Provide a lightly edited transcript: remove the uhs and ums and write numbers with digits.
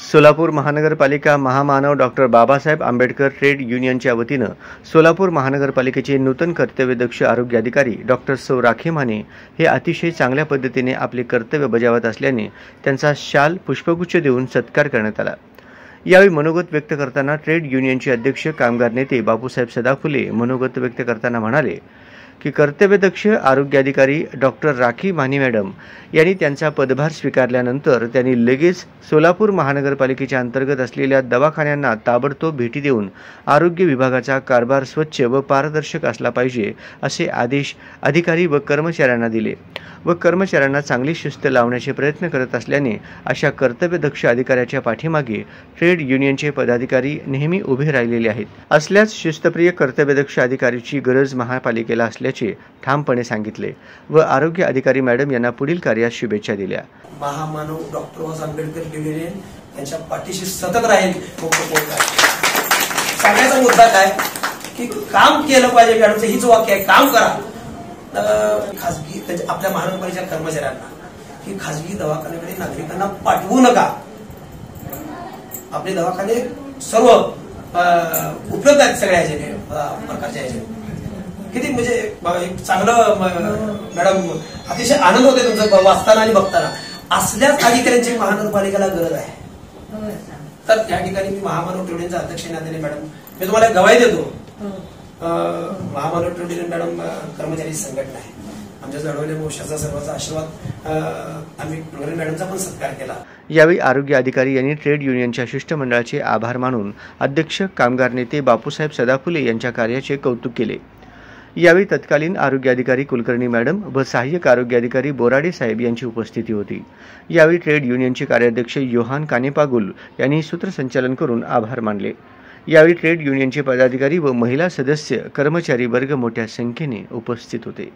सोलापूर महानगरपालिका महामानव doctor Babasaheb Ambedkar trade युनियनच्या वतीनं सोलापूर महानगरपालिकेचे नूतन कर्तव्यदक्ष आरोग्य अधिकारी डॉक्टर सौ राखी माने हे अतिशय चांगल्या पद्धतीने आपले कर्तव्य बजावत असल्याने त्यांचा शाल पुष्पगुच्छ देऊन सत्कार करण्यात आला। यावेळी मनोगत व्यक्त करताना ट्रेड युनियनचे अध्यक्ष कामगार नेते बापूसाहेब सदाफुले मनोगत व्यक्त करताना म्हणाले की कर्तव्यदक्ष आरोग्य अधिकारी डॉक्टर राखी माने मॅडम यांनी त्यांचा पदभार स्वीकारल्यानंतर त्यांनी लगेच सोलापूर महानगरपालिकेच्या अंतर्गत असलेल्या दवाखान्यांना ताबडतोब भेटी देऊन आरोग्य विभागाचा कारभार स्वच्छ व पारदर्शक असला पाहिजे असे आदेश अधिकारी व कर्मचाऱ्यांना दिले व कर्मचाऱ्यांना चांगली शिस्त लावण्याचे प्रयत्न करत असल्याने अशा कर्तव्यदक्ष अधिकाऱ्याच्या पाठीमागे ट्रेड युनियनचे पदाधिकारी नेहमी उभे राहिलेले आहेत। असल्यास शिस्तप्रिय कर्तव्यदक्ष अधिकाऱ्याची गरज महापालिकेला असल्याचे ठामपणे सांगितले व आरोग्य अधिकारी मॅडम यांना पुढील कार्यात शुभेच्छा दिल्या। महामानव डॉक्टर बाबासाहेब आंबेडकर युनियन यांच्या पाठीशी सतत राहील। सगळ्याचा मुद्दा काय की काम केलं पाहिजे मॅडमचं हीच वाक्य आहे, काम करा। खासगी आपल्या महानगरपालिकेच्या कर्मचाऱ्यांना की खासगी दवाखान्याकडे नागरिकांना पाठवू नका। आपले दवाखाने सर्व उपलब्ध आहेत सगळ्या प्रकारच्या किती म्हणजे एक चांगलं मॅडम अतिशय आनंद होते तुमचं वाचताना आणि बघताना। असल्याच अधिकाऱ्यांची महानगरपालिकेला गरज आहे। तर त्या ठिकाणी मी महामानव ट्रेड युनियनचा अध्यक्ष नात्याने मॅडम मी तुम्हाला गवाही देतो, महामानव ट्रेड युनियन मॅडम कर्मचारी संघटना आहे। आमच्या जडवले मोर्चाचा सर्वांचा आशीर्वाद आम्ही मॅडमचा पण सत्कार केला। यावेळी आरोग्य अधिकारी यांनी ट्रेड युनियनच्या शिष्टमंडळाचे आभार मानून अध्यक्ष कामगार नेते बापूसाहेब सदाफुले यांच्या कार्याचे कौतुक केले। यावेळी तत्कालीन आरोग्य अधिकारी कुलकर्णी मॅडम व सहाय्यक आरोग्य अधिकारी बोराडे साहेब यांची उपस्थिती होती। यावेळी ट्रेड युनियनचे कार्याध्यक्ष योहान कानेपागुल यांनी सूत्रसंचालन करून आभार मानले। यावेळी ट्रेड युनियनचे पदाधिकारी व महिला सदस्य कर्मचारी वर्ग मोठ्या संख्येने उपस्थित होते।